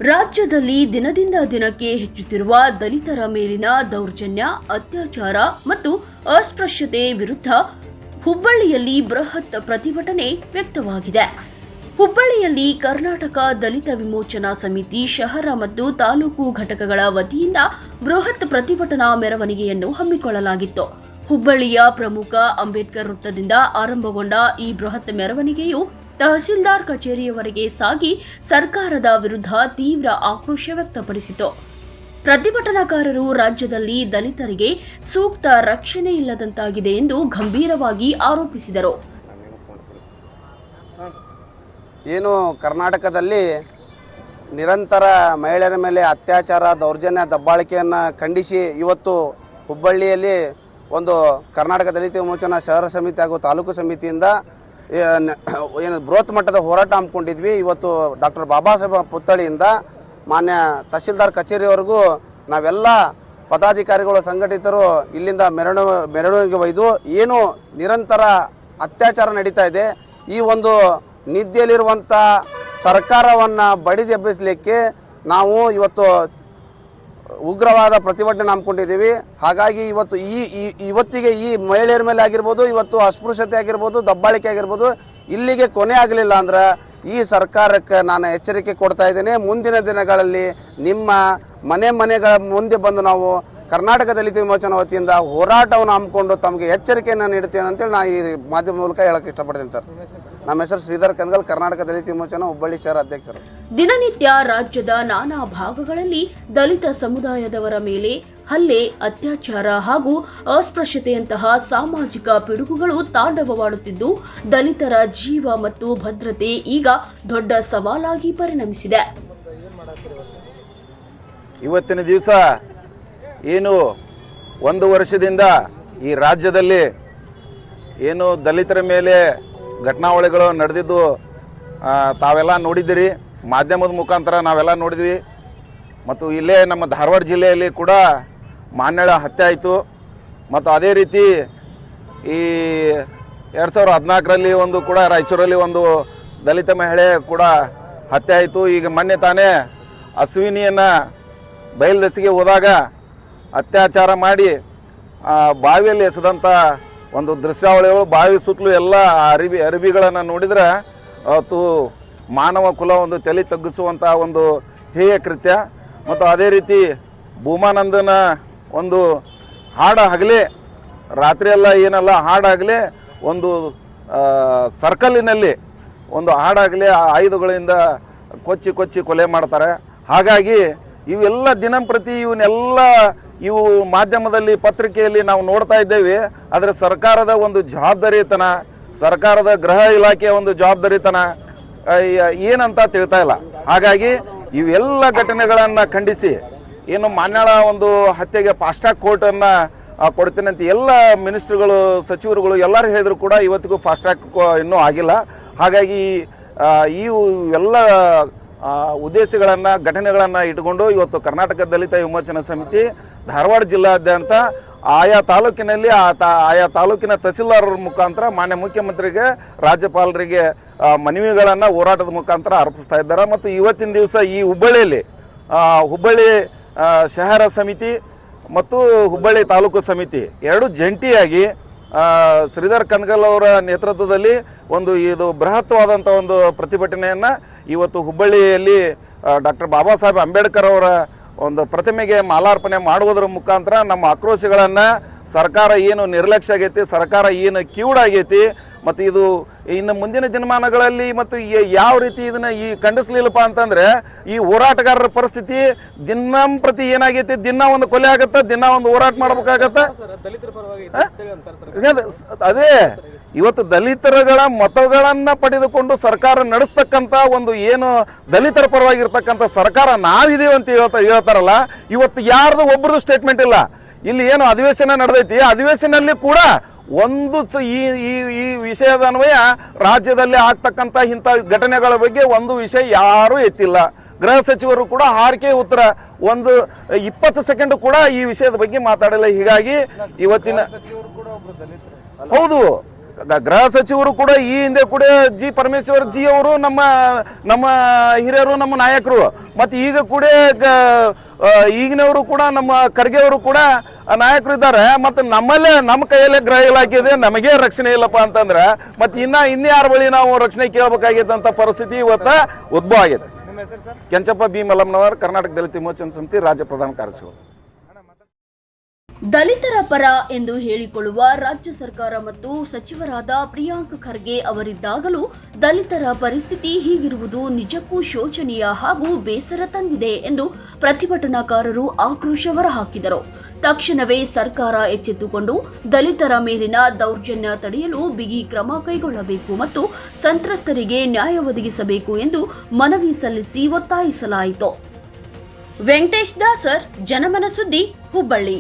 ರಾಜ್ಯದಲ್ಲಿ ದಿನದಿಂದ ದಿನಕ್ಕೆ ಹೆಚ್ಚುತ್ತಿರುವ ದಲಿತರ ಮೇಲಿನ ದೌರ್ಜನ್ಯ, ಅತ್ಯಾಚಾರ ಮತ್ತು ಅಸ್ಪೃಶ್ಯತೆ ವಿರುದ್ಧ ಹುಬ್ಬಳ್ಳಿಯಲ್ಲಿ ಬೃಹತ್ ಪ್ರತಿಭಟನೆ ವ್ಯಕ್ತವಾಗಿದೆ. ಹುಬ್ಬಳ್ಳಿಯಲ್ಲಿ ಕರ್ನಾಟಕ ದಲಿತ ವಿಮೋಚನಾ ಸಮಿತಿ ಶಹರ ಮತ್ತು ತಾಲೂಕು ಘಟಕಗಳ ವತಿಯಿಂದ ಬೃಹತ್ ಪ್ರತಿಭಟನಾ ಮೆರವಣಿಗೆಯನ್ನು ಹಮ್ಮಿಕೊಳ್ಳಲಾಗಿತ್ತು. ಹುಬ್ಬಳ್ಳಿಯ ಪ್ರಮುಖ ಅಂಬೇಡ್ಕರ್ ವೃತ್ತದಿಂದ ಆರಂಭಗೊಂಡ ಈ ಬೃಹತ್ ಮೆರವಣಿಗೆಯು ತಹಸೀಲ್ದಾರ್ ಕಚೇರಿಯವರೆಗೆ ಸಾಗಿ ಸರ್ಕಾರದ ವಿರುದ್ಧ ತೀವ್ರ ಆಕ್ರೋಶ ವ್ಯಕ್ತಪಡಿಸಿತು. ಪ್ರತಿಭಟನಾಕಾರರು ರಾಜ್ಯದಲ್ಲಿ ದಲಿತರಿಗೆ ಸೂಕ್ತ ರಕ್ಷಣೆ ಇಲ್ಲದಂತಾಗಿದೆ ಎಂದು ಗಂಭೀರವಾಗಿ ಆರೋಪಿಸಿದರು. ಏನು ಕರ್ನಾಟಕದಲ್ಲಿ ನಿರಂತರ ಮಹಿಳೆಯರ ಮೇಲೆ ಅತ್ಯಾಚಾರ, ದೌರ್ಜನ್ಯ, ದಬ್ಬಾಳಿಕೆಯನ್ನು ಖಂಡಿಸಿ ಇವತ್ತು ಹುಬ್ಬಳ್ಳಿಯಲ್ಲಿ ಒಂದು ಕರ್ನಾಟಕ ದಲಿತ ವಿಮೋಚನಾ ಶಹರ ಸಮಿತಿ ಹಾಗೂ ತಾಲೂಕು ಸಮಿತಿಯಿಂದ ಏನು ಬೃಹತ್ ಮಟ್ಟದ ಹೋರಾಟ ಹಮ್ಮಿಕೊಂಡಿದ್ವಿ. ಇವತ್ತು ಡಾಕ್ಟರ್ ಬಾಬಾ ಸಾಹೇಬ್ ಪುತ್ಥಳಿಯಿಂದ ಮಾನ್ಯ ತಹಸೀಲ್ದಾರ್ ಕಚೇರಿವರೆಗೂ ನಾವೆಲ್ಲ ಪದಾಧಿಕಾರಿಗಳು, ಸಂಘಟಿತರು ಇಲ್ಲಿಂದ ಮೆರವಣಿಗೆ ಒಯ್ದು ಏನು ನಿರಂತರ ಅತ್ಯಾಚಾರ ನಡೀತಾ ಇದೆ, ಈ ಒಂದು ನಿದ್ದೆಯಲ್ಲಿರುವಂಥ ಸರ್ಕಾರವನ್ನು ಬಡಿದೆಬ್ಬಿಸಲಿಕ್ಕೆ ನಾವು ಇವತ್ತು ಉಗ್ರವಾದ ಪ್ರತಿಭಟನೆ ಹಮ್ಮಿಕೊಂಡಿದ್ದೀವಿ. ಹಾಗಾಗಿ ಇವತ್ತಿಗೆ ಈ ಮಹಿಳೆಯರ ಮೇಲೆ ಆಗಿರ್ಬೋದು, ಇವತ್ತು ಅಸ್ಪೃಶ್ಯತೆ ಆಗಿರ್ಬೋದು, ದಬ್ಬಾಳಿಕೆ ಆಗಿರ್ಬೋದು, ಇಲ್ಲಿಗೆ ಕೊನೆ ಆಗಲಿಲ್ಲ ಅಂದ್ರೆ ಈ ಸರ್ಕಾರಕ್ಕೆ ನಾನು ಎಚ್ಚರಿಕೆ ಕೊಡ್ತಾ ಇದ್ದೇನೆ. ಮುಂದಿನ ದಿನಗಳಲ್ಲಿ ನಿಮ್ಮ ಮನೆಗಳ ಮುಂದೆ ಬಂದು ನಾವು ಕರ್ನಾಟಕ ದಲಿತ ವಿಮೋಚನಾ ವತಿಯಿಂದ ಹೋರಾಟವನ್ನು ಹಮ್ಮಿಕೊಂಡು ತಮಗೆ ಎಚ್ಚರಿಕೆಯನ್ನು ನೀಡುತ್ತೇನೆ ಅಂತೇಳಿ ನಾನು ಈ ಮಾಧ್ಯಮ ಮೂಲಕ ಹೇಳಕ್ಕೆ ಇಷ್ಟಪಡ್ತೀನಿ ಸರ್. ನಮ್ಮ ಹೆಸರು ಶ್ರೀಧರ್ ಕನ್ಗಲ್, ಕರ್ನಾಟಕ ದಲಿತ ವಿಮೋಚನಾ ಹುಬ್ಬಳ್ಳಿ ಶಹರ ಅಧ್ಯಕ್ಷರು. ದಿನನಿತ್ಯ ರಾಜ್ಯದ ನಾನಾ ಭಾಗಗಳಲ್ಲಿ ದಲಿತ ಸಮುದಾಯದವರ ಮೇಲೆ ಹಲ್ಲೆ, ಅತ್ಯಾಚಾರ ಹಾಗೂ ಅಸ್ಪೃಶ್ಯತೆಯಂತಹ ಸಾಮಾಜಿಕ ಪಿಡುಗುಗಳು ತಾಂಡವವಾಡುತ್ತಿದ್ದು ದಲಿತರ ಜೀವ ಮತ್ತು ಭದ್ರತೆ ಈಗ ದೊಡ್ಡ ಸವಾಲಾಗಿ ಪರಿಣಮಿಸಿದೆ. ಇವತ್ತಿನ ದಿವಸ ಏನು ಒಂದು ವರ್ಷದಿಂದ ಈ ರಾಜ್ಯದಲ್ಲಿ ಏನು ದಲಿತರ ಮೇಲೆ ಘಟನಾವಳಿಗಳು ನಡೆದಿದ್ದು ತಾವೆಲ್ಲ ನೋಡಿದ್ದೀರಿ, ಮಾಧ್ಯಮದ ಮುಖಾಂತರ ನಾವೆಲ್ಲ ನೋಡಿದ್ವಿ. ಮತ್ತು ಇಲ್ಲೇ ನಮ್ಮ ಧಾರವಾಡ ಜಿಲ್ಲೆಯಲ್ಲಿ ಕೂಡ ಮಾನ್ಯಳ ಹತ್ಯೆ ಆಯಿತು. ಮತ್ತು ಅದೇ ರೀತಿ ಈ 2014ರಲ್ಲಿ ಒಂದು ಕೂಡ ರಾಯಚೂರಲ್ಲಿ ಒಂದು ದಲಿತ ಮಹಿಳೆ ಕೂಡ ಹತ್ಯೆ ಆಯಿತು. ಈಗ ಮೊನ್ನೆ ತಾನೇ ಅಶ್ವಿನಿಯನ್ನು ಬಯಲುದಸಿಗೆ ಹೋದಾಗ ಅತ್ಯಾಚಾರ ಮಾಡಿ ಬಾವಿಯಲ್ಲಿ ಎಸೆದಂಥ ಒಂದು ದೃಶ್ಯಾವಳಿಗಳು, ಬಾವಿ ಸುತ್ತಲೂ ಎಲ್ಲ ಅರಿವಿಗಳನ್ನು ನೋಡಿದರೆ ಅವತ್ತು ಮಾನವ ಕುಲ ಒಂದು ತಲೆ ತಗ್ಗಿಸುವಂಥ ಒಂದು ಹೇಯ ಕೃತ್ಯ. ಮತ್ತು ಅದೇ ರೀತಿ ಭೂಮಾನಂದನ ಒಂದು ಹಾಡಾಗಲೇ ರಾತ್ರಿಯೆಲ್ಲ ಏನಲ್ಲ ಹಾಡಾಗಲೇ ಒಂದು ಸರ್ಕಲಿನಲ್ಲಿ ಒಂದು ಹಾಡಾಗಲೇ ಆಯುಧಗಳಿಂದ ಕೊಚ್ಚಿ ಕೊಲೆ ಮಾಡ್ತಾರೆ. ಹಾಗಾಗಿ ಇವೆಲ್ಲ ದಿನಂಪ್ರತಿ ಇವು ಮಾಧ್ಯಮದಲ್ಲಿ, ಪತ್ರಿಕೆಯಲ್ಲಿ ನಾವು ನೋಡ್ತಾ ಇದ್ದೇವೆ. ಆದರೆ ಸರ್ಕಾರದ ಒಂದು ಜವಾಬ್ದಾರಿತನ, ಸರ್ಕಾರದ ಗೃಹ ಇಲಾಖೆಯ ಒಂದು ಜವಾಬ್ದಾರಿತನ ಏನಂತ ತಿಳ್ತಾ ಇಲ್ಲ. ಹಾಗಾಗಿ ಇವೆಲ್ಲ ಘಟನೆಗಳನ್ನು ಖಂಡಿಸಿ ಏನು ಮಾನ್ಯಳ ಒಂದು ಹತ್ಯೆಗೆ ಫಾಸ್ಟ್ ಟ್ರ್ಯಾಕ್ ಕೋರ್ಟನ್ನು ಕೊಡ್ತೀನಿ ಅಂತ ಎಲ್ಲ ಮಿನಿಸ್ಟ್ರುಗಳು, ಸಚಿವರುಗಳು ಎಲ್ಲರೂ ಹೇಳಿದ್ರು ಕೂಡ ಇವತ್ತಿಗೂ ಫಾಸ್ಟ್ ಟ್ರ್ಯಾಕ್ ಇನ್ನೂ ಆಗಿಲ್ಲ. ಹಾಗಾಗಿ ಎಲ್ಲ ಉದ್ದೇಶಗಳನ್ನು, ಘಟನೆಗಳನ್ನು ಇಟ್ಟುಕೊಂಡು ಇವತ್ತು ಕರ್ನಾಟಕ ದಲಿತ ವಿಮೋಚನಾ ಸಮಿತಿ ಧಾರವಾಡ ಜಿಲ್ಲಾದ್ಯಂತ ಆಯಾ ತಾಲೂಕಿನಲ್ಲಿ ಆಯಾ ತಾಲೂಕಿನ ತಹಸೀಲ್ದಾರರ ಮುಖಾಂತರ ಮಾನ್ಯ ಮುಖ್ಯಮಂತ್ರಿಗೆ, ರಾಜ್ಯಪಾಲರಿಗೆ ಮನವಿಗಳನ್ನು ಹೋರಾಟದ ಮುಖಾಂತರ ಅರ್ಪಿಸ್ತಾ ಇದ್ದಾರೆ. ಮತ್ತು ಇವತ್ತಿನ ದಿವಸ ಈ ಹುಬ್ಬಳ್ಳಿಯಲ್ಲಿ ಹುಬ್ಬಳ್ಳಿ ಶಹರ ಸಮಿತಿ ಮತ್ತು ಹುಬ್ಬಳ್ಳಿ ತಾಲೂಕು ಸಮಿತಿ ಎರಡು ಜಂಟಿಯಾಗಿ ಶ್ರೀಧರ್ ಕನ್ಗಲ್ ಅವರ ನೇತೃತ್ವದಲ್ಲಿ ಇದು ಬೃಹತ್ವಾದಂಥ ಒಂದು ಪ್ರತಿಭಟನೆಯನ್ನು ಇವತ್ತು ಹುಬ್ಬಳ್ಳಿಯಲ್ಲಿ ಡಾಕ್ಟರ್ ಬಾಬಾ ಸಾಹೇಬ್ ಅಂಬೇಡ್ಕರ್ ಅವರ ಒಂದು ಪ್ರತಿಮೆಗೆ ಮಾಲಾರ್ಪಣೆ ಮಾಡುವುದರ ಮುಖಾಂತರ ನಮ್ಮ ಆಕ್ರೋಶಗಳನ್ನು, ಸರ್ಕಾರ ಏನು ನಿರ್ಲಕ್ಷ್ಯ ಆಗೈತಿ, ಸರ್ಕಾರ ಏನು ಕಿವುಡಾಗೈತಿ, ಮತ್ತು ಇದು ಇನ್ನು ಮುಂದಿನ ದಿನಮಾನಗಳಲ್ಲಿ ಮತ್ತು ಯಾವ ರೀತಿ ಇದನ್ನ ಖಂಡಿಸ್ಲಿಲ್ಲಪ್ಪ ಅಂತಂದ್ರೆ ಈ ಹೋರಾಟಗಾರರ ಪರಿಸ್ಥಿತಿ ದಿನಂಪ್ರತಿ ಏನಾಗೈತಿ, ದಿನ ಒಂದು ಕೊಲೆ ಆಗತ್ತ, ದಿನ ಒಂದು ಹೋರಾಟ ಮಾಡ್ಬೇಕಾಗತ್ತ. ಅದೇ ಇವತ್ತು ದಲಿತರುಗಳ ಮತಗಳನ್ನ ಪಡೆದುಕೊಂಡು ಸರ್ಕಾರ ನಡೆಸ್ತಕ್ಕಂಥ ಒಂದು ಏನು ದಲಿತರ ಪರವಾಗಿರ್ತಕ್ಕಂಥ ಸರ್ಕಾರ ನಾವಿದೀವಿ ಅಂತ ಹೇಳ್ತಾರಲ್ಲ, ಇವತ್ತು ಯಾರ್ದು ಒಬ್ಬರದು ಸ್ಟೇಟ್ಮೆಂಟ್ ಇಲ್ಲ. ಇಲ್ಲಿ ಏನು ಅಧಿವೇಶನ ನಡೆದೈತಿ, ಅಧಿವೇಶನಲ್ಲಿ ಕೂಡ ಒಂದು ಈ ವಿಷಯದ ಅನ್ವಯ ರಾಜ್ಯದಲ್ಲಿ ಆಗ್ತಕ್ಕಂಥ ಇಂಥ ಘಟನೆಗಳ ಬಗ್ಗೆ ಒಂದು ವಿಷಯ ಯಾರೂ ಎತ್ತಿಲ್ಲ. ಗೃಹ ಸಚಿವರು ಕೂಡ ಹಾರಿಕೆ ಉತ್ತರ ಒಂದು 20 ಸೆಕೆಂಡ್ ಕೂಡ ಈ ವಿಷಯದ ಬಗ್ಗೆ ಮಾತಾಡಲ್ಲ. ಹೀಗಾಗಿ ಇವತ್ತಿನ ಹೌದು ಗೃಹ ಸಚಿವರು ಕೂಡ ಈ ಹಿಂದೆ ಕೂಡ ಜಿ ಪರಮೇಶ್ವರ್ ಜಿ ಅವರು ನಮ್ಮ ಹಿರಿಯರು, ನಮ್ಮ ನಾಯಕರು. ಮತ್ತು ಈಗ ಕೂಡ ಈಗಿನವರು ಕೂಡ ನಮ್ಮ ಖರ್ಗೆ ಅವರು ಕೂಡ ನಾಯಕರು ಇದ್ದಾರೆ. ಮತ್ತು ನಮ್ಮ ಕೈಯಲ್ಲೇ ಗೃಹ ಇಲಾಖೆ ಇದೆ, ನಮಗೇ ರಕ್ಷಣೆ ಇಲ್ಲಪ್ಪ ಅಂತಂದ್ರೆ ಮತ್ತೆ ಇನ್ಯಾರ ಬಳಿ ನಾವು ರಕ್ಷಣೆ ಕೇಳಬೇಕಾಗಿದ್ದಂಥ ಪರಿಸ್ಥಿತಿ ಇವತ್ತು ಉದ್ಭವ ಆಗೈತೆ. ಕೆಂಚಪ್ಪ ಬಿ ಮಲ್ಲಮ್ಮನವರ್, ಕರ್ನಾಟಕ ದಲಿತ ವಿಮೋಚನಾ ಸಮಿತಿ ರಾಜ್ಯ ಪ್ರಧಾನ ಕಾರ್ಯದರ್ಶಿ. ದಲಿತರ ಪರ ಎಂದು ಹೇಳಿಕೊಳ್ಳುವ ರಾಜ್ಯ ಸರ್ಕಾರ ಮತ್ತು ಸಚಿವರಾದ ಪ್ರಿಯಾಂಕ್ ಖರ್ಗೆ ಅವರಿದ್ದಾಗಲೂ ದಲಿತರ ಪರಿಸ್ಥಿತಿ ಹೀಗಿರುವುದು ನಿಜಕ್ಕೂ ಶೋಚನೀಯ ಹಾಗೂ ಬೇಸರ ತಂದಿದೆ ಎಂದು ಪ್ರತಿಭಟನಾಕಾರರು ಆಕ್ರೋಶ ಹೊರಹಾಕಿದರು. ತಕ್ಷಣವೇ ಸರ್ಕಾರ ಎಚ್ಚೆತ್ತುಕೊಂಡು ದಲಿತರ ಮೇಲಿನ ದೌರ್ಜನ್ಯ ತಡೆಯಲು ಬಿಗಿ ಕ್ರಮ ಕೈಗೊಳ್ಳಬೇಕು ಮತ್ತು ಸಂತ್ರಸ್ತರಿಗೆ ನ್ಯಾಯ ಒದಗಿಸಬೇಕು ಎಂದು ಮನವಿ ಸಲ್ಲಿಸಿ ಒತ್ತಾಯಿಸಲಾಯಿತು. ವೆಂಕಟೇಶ್ ದಾಸರ್, ಜನಮನ ಸುದ್ದಿ, ಹುಬ್ಬಳ್ಳಿ.